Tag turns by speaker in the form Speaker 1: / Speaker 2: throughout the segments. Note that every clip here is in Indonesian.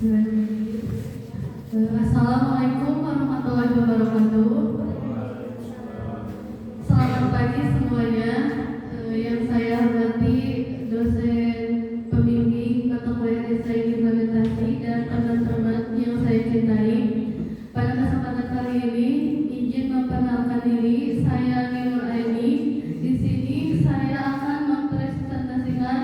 Speaker 1: Assalamualaikum warahmatullahi wabarakatuh. Selamat pagi semuanya. Yang saya hormati dosen pembimbing mata kuliah desain implementasi dan teman-teman yang saya cintai. Pada kesempatan kali ini, izin memperkenalkan diri. Saya Nur Aini. Di sini saya akan mempresentasikan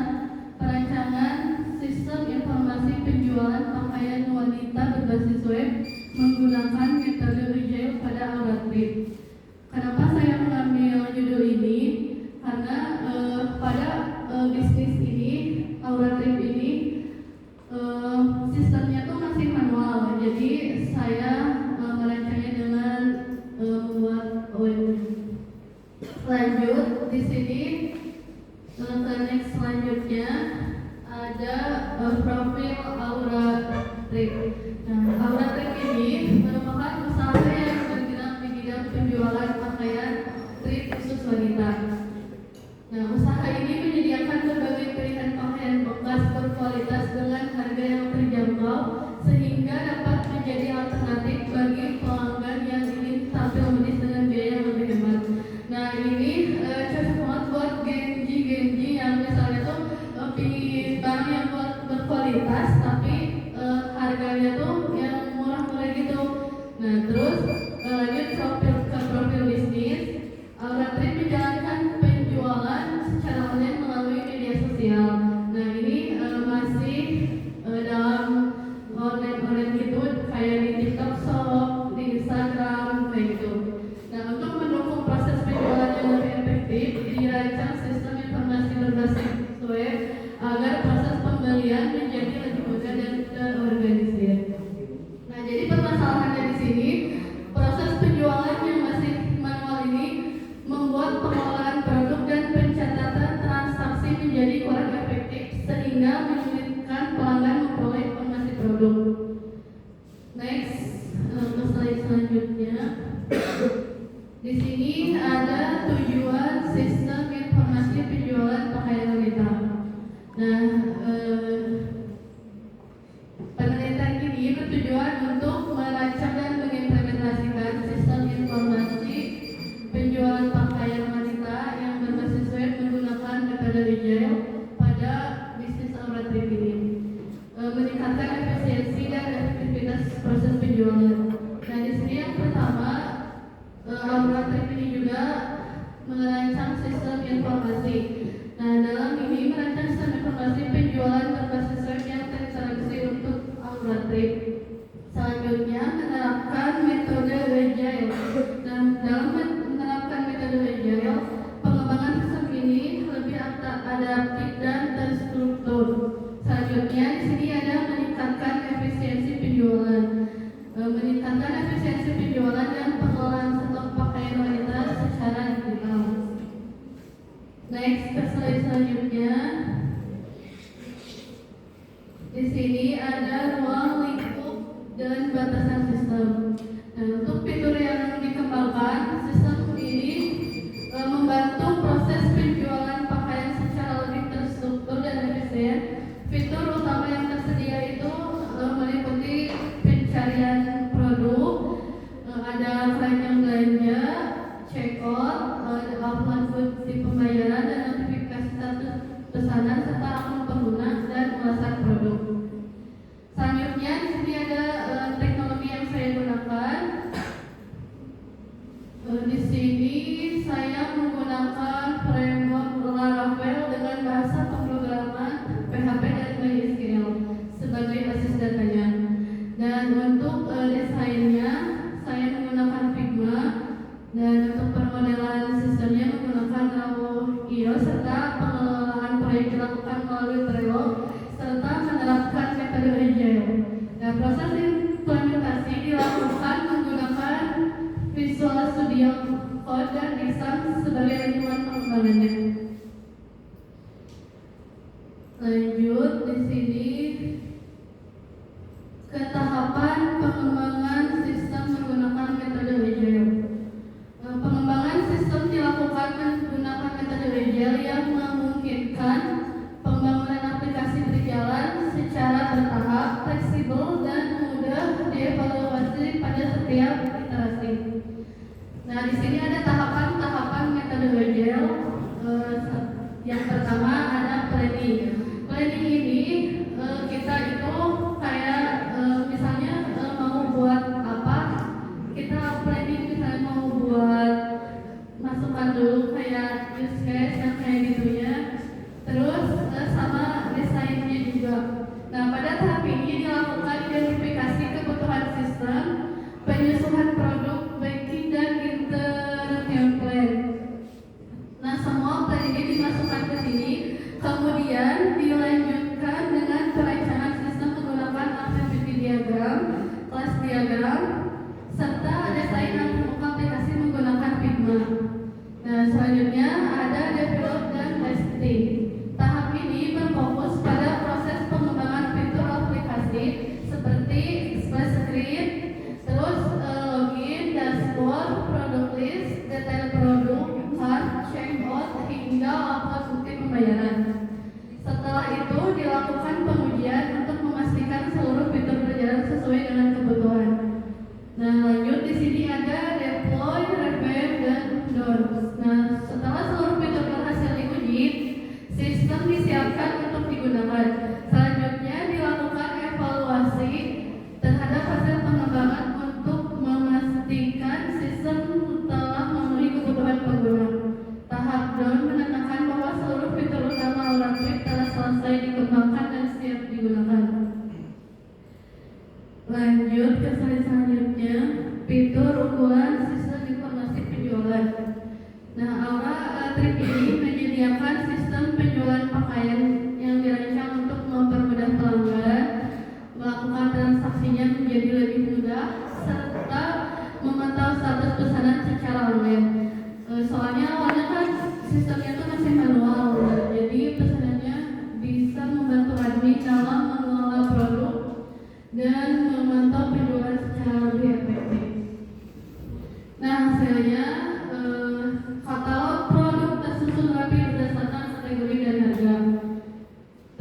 Speaker 1: perancangan sistem informasi penjualan pakaian wanita berbasis web menggunakan metode agile pada Auratrip. Kenapa saya mengambil judul ini? Karena pada bisnis ini, Auratrip ini sistemnya tuh masih manual. Jadi saya merancangnya dengan membuat web. Lanjut di sini ke next selanjutnya ada profil Auratrip. Nah, Auratrip ini merupakan usaha yang bergerak di bidang penjualan pakaian trip khusus wanita. Nah, usaha ini menyediakan berbagai pilihan pakaian bekas berkualitas dengan harga yang terjangkau sehingga dapat menjadi alternatif bagi pelanggan yang ingin tampil modis dengan biaya yang lebih hemat. Nah, ini cocok banget buat genji yang misalnya tuh pingin barang yang berkualitas tapi harganya tuh yang murah-murah gitu. Nah, terus lanjut ke profil bisnis. Auratrip menjalankan penjualan secara online melalui media sosial. Nah, ini masih dalam online gitu, kayak di TikTok Shop, di Instagram, kayak gitu. Nah, untuk mendukung proses penjualan yang lebih efektif, dirancang sistem informasi berbasis web agar proses pembelian menjadi lebih mudah dan terorganisir. Nah, jadi permasalahannya di sini, proses penjualan yang masih manual ini membuat pengelolaan produk dan pencatatan transaksi menjadi kurang efektif sehingga menyulitkan pelanggan memperoleh informasi produk. Next, ke slide selanjutnya. Di sini ada tujuan sistem informasi penjualan pakaian wanita. Nah, penelitian ini bertujuan untuk merancang dan mengimplementasikan sistem informasi penjualan pakaian wanita yang berbasis web menggunakan metode agile pada bisnis Auratrip ini, meningkatkan efisiensi dan efektivitas proses penjualan. Nah, di sini yang pertama, Auratrip ini juga merancang sistem informasi. Nah, dalam ini merancang sistem informasi penjualan berbasis web yang terinteraksi untuk Auratrip. Selanjutnya, menerapkan metode agile. Nah, dalam menerapkan metode agile, pengembangan sistem ini lebih adaptif dan terstruktur. Selanjutnya, di sini ada meningkatkan efisiensi penjualan. Meningkatkan efisiensi penjualan dan pengelolaan stok pakaian wanita secara digital. Next, ke slide selanjutnya. Di sini ada ruang lingkup dan batasan sistem. Nah, untuk fitur yang dikembangkan, sistem ini membantu proses penjualan pakaian secara lebih terstruktur dan efisien. Fitur utama yang tersedia itu meliputi pencarian produk, ada keranjang belanja, checkout, upload fungsi pembayaran dan notifikasi status pesanan serta akun pengguna dan ulasan produk. Selanjutnya di sini ada teknologi yang saya gunakan. Di sini saya menggunakan framework Laravel dengan bahasa pemrograman PHP dan MySQL sebagai basis datanya. Dan untuk desainnya saya menggunakan Figma, dan untuk permodelan sistemnya menggunakan Raw.io serta pengelolaan proyek dilakukan melalui Trello serta menerapkan metode agile. Nah, proses implementasi dilakukan menggunakan Visual Studio Code dan Excel sebagai lingkungan pengembangannya. Lanjut di sini ke tahapan pengembangan sistem menggunakan metode agile. Pengembangan sistem dilakukan menggunakan metode agile yang memungkinkan pembangunan aplikasi berjalan secara bertahap, fleksibel, pembayaran. Setelah itu dilakukan pengujian untuk memastikan seluruh fitur berjalan sesuai dengan kebutuhan. Nah, lanjut di sini ada deploy, revamp, dan endorse. Nah, setelah seluruh fitur berhasil diuji, sistem disiapkan untuk digunakan. Selanjutnya dilakukan evaluasi terhadap hasil pengembangan untuk memastikan sistem telah memenuhi kebutuhan pengguna. Tahap down menandakan bahwa seluruh fitur utama Aura Trip telah selesai dikembangkan dan siap digunakan. Lanjut ke slide selanjutnya, fitur unggulan sistem informasi penjualan. Nah, Aura Trip ini menyediakan sistem penjualan pakaian yang dirancang untuk mempermudah pelanggan melakukan transaksinya menjadi lebih mudah serta memantau status pesanan secara online. Soalnya awalnya kan sistemnya itu masih manual, jadi pesanannya bisa membantu admin dalam mengelola produk dan memantau penjualan secara lebih efektif. Nah, hasilnya katalog produk tersusun rapi berdasarkan kategori dan harga.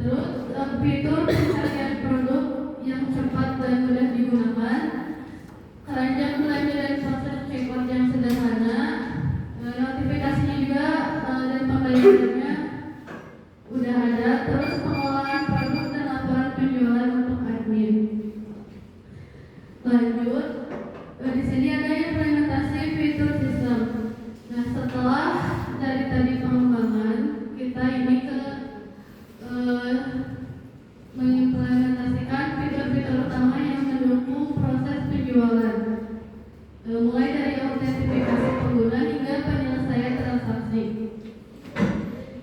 Speaker 1: Terus fitur pencarian produk yang cepat dan mudah digunakan, keranjang belanja dan proses checkout yang sederhana, notifikasinya juga dan pembayarannya udah ada. Terus pengolahan produk dan laporan penjualan untuk admin. Lanjut, di sini ada implementasi fitur sistem. Nah, setelah dari tadi pengembangan, kita ini ke mengimplementasikan fitur-fitur utama yang mendukung proses penjualan, mulai dari autentifikasi pengguna hingga penyelesaian transaksi.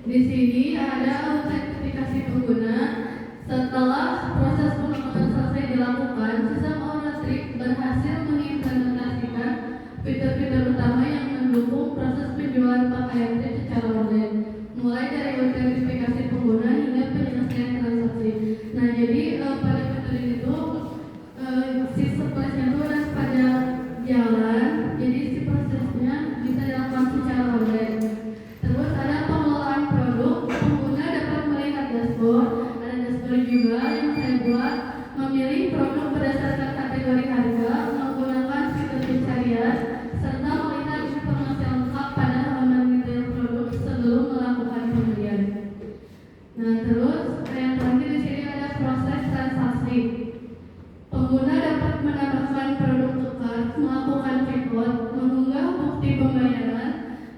Speaker 1: Di sini ada autentifikasi pengguna. Setelah proses pengembangan selesai dilakukan, sistem Aura Trip berhasil mengimplementasikan fitur-fitur utama yang mendukung proses penjualan pakaian trip secara online, mulai dari autentifikasi pengguna hingga penyelesaian transaksi. Nah, jadi pada fitur ini tuh si supply-nya tuh udah pada jalan, jadi si prosesnya bisa dilakukan secara online. Terus ada pengelolaan produk, pengguna dapat melihat dashboard, ada dashboard juga yang saya buat, memilih produk berdasarkan kategori harga, menggunakan fitur pencarian, serta melihat informasi lengkap pada halaman detail produk sebelum melakukan pembelian. Nah, terus yang terakhir di sini ada proses transaksi. Pengguna dapat menambahkan produk ke cart, melakukan checkout, mengunggah bukti pembayaran,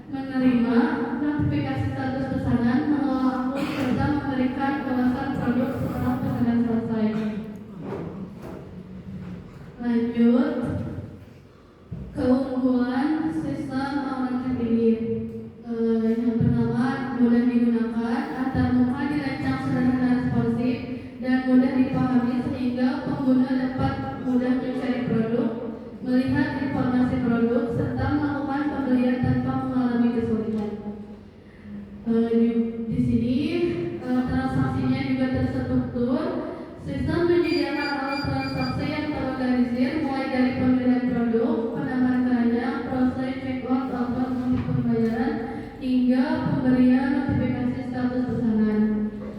Speaker 1: menerima notifikasi status pesanan, mengelola akun, serta memberikan ulasan produk setelah pesanan selesai. Lanjut, keunggulan sistem Aura Trip ini. Yang pertama, mudah digunakan, antar muka dirancang sederhana, responsif, dan mudah dipahami sehingga pengguna dapat mudah mencari produk, melihat informasi produk, serta melakukan pembelian tanpa mengalami kesulitan. Di sini transaksinya juga terstruktur. Sistem menyediakan alat transaksi yang terorganisir, mulai dari pembelian produk, penambahan keranjang, proses checkout, laporan motif pembayaran, hingga pemberian notifikasi status pesanan.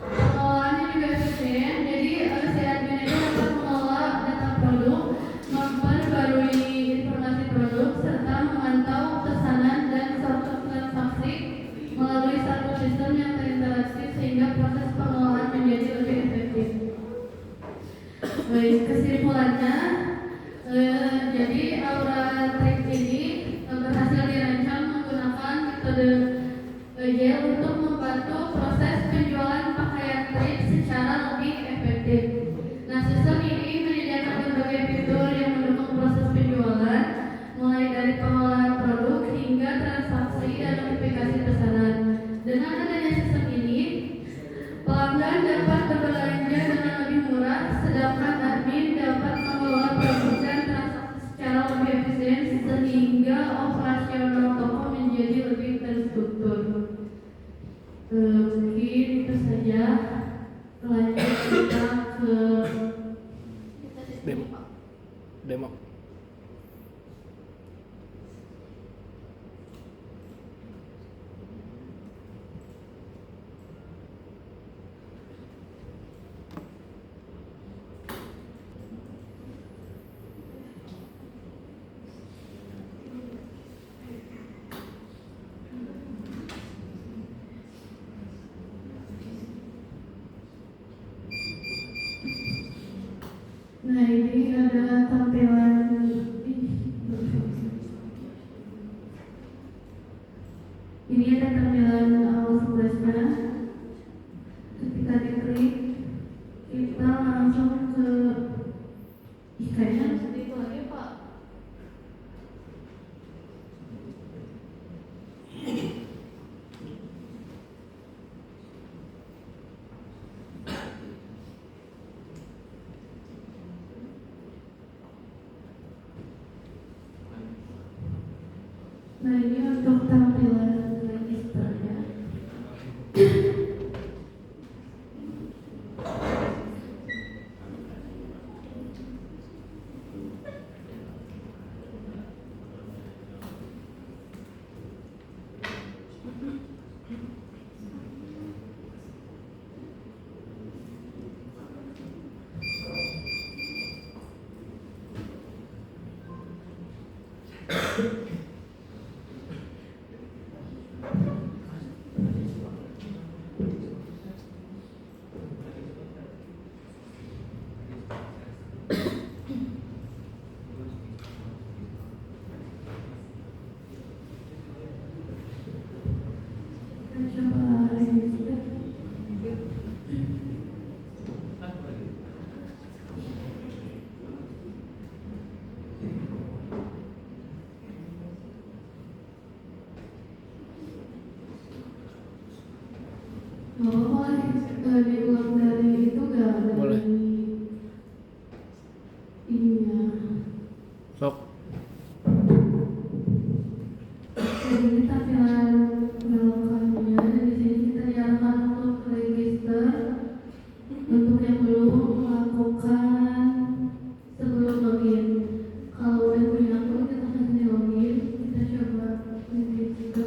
Speaker 1: Pengelolaannya juga efisien, jadi si admin itu dapat mengelola data produk, memperbarui informasi produk, serta memantau pesanan dan status transaksi melalui satu sistem yang terinteraksi sehingga proses pengelolaan menjadi lebih efektif. Baik, kesimpulannya, jadi Aura Trip ini berhasil dirancang menggunakan metode Agile untuk membantu proses penjualan pakaian trip secara lebih efektif. Nah, sistem ini menyediakan berbagai fitur yang mendukung proses penjualan, mulai dari pengolahan produk hingga transaksi dan notifikasi pesanan. Dengan adanya sistem ini, pelanggan dapat berbelanja dengan lebih murah, sedangkan admin dapat mengelola produk dan transaksi secara lebih efisien sehingga operasional toko menjadi lebih terstruktur. Mungkin itu saja. Lanjut kita ke
Speaker 2: demo.
Speaker 1: Nah, ini ada tampilan awal tugasnya. Ketika diklik, kita langsung ke kayaknya seperti itu lagi, Pak. Nah, ini untuk tampilan registernya. Kita coba register. Oh, diulang dari itu gak ada.
Speaker 2: Boleh.
Speaker 1: Ininya.
Speaker 2: Sok.
Speaker 1: Jadi ini tampilan belokannya. Di sini kita diarahkan untuk register. Untuk yang belum melakukan sebelum login. Kalau udah punya akun, kita kasih login. Kita coba register.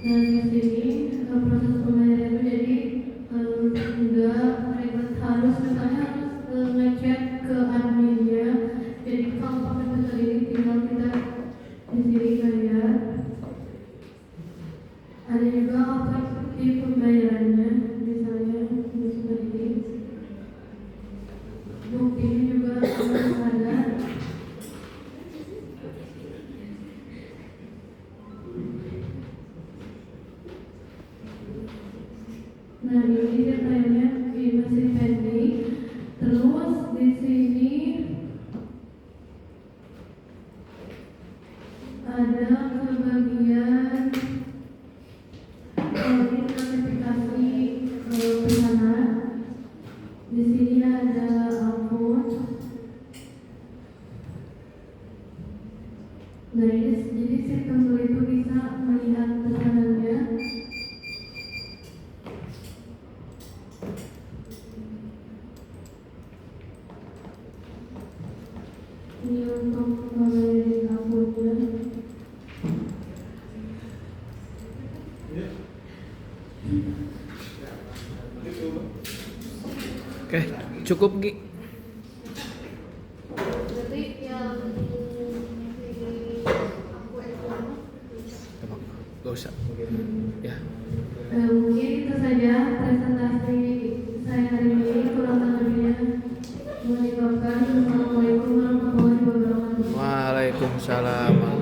Speaker 1: Dan di sini proses pembayaran itu jadi enggak ribet, harus misalnya harus ngecek ke adminnya. Jadi kalau pakai metode ini tinggal kita di sini bayar. Ada juga alternatif pembayarannya, misalnya seperti ini. Buktinya juga harus ada. Nah, ini datanya di mesin pending. Terus di sini ada ke bagian notifikasi pesanan. Di sini ada akun. Nah, ini jadi si pembeli itu bisa melihat pesanannya. Ini untuk membayar akunnya.
Speaker 2: Oke, cukup Gi.
Speaker 1: Jadi yang
Speaker 2: Gak usah. Ya.
Speaker 1: mungkin itu saja presentasi saya hari ini. Kurang lebihnya mohon dimaafkan. Assalamualaikum warahmatullahi wabarakatuh.
Speaker 2: Waalaikumsalam.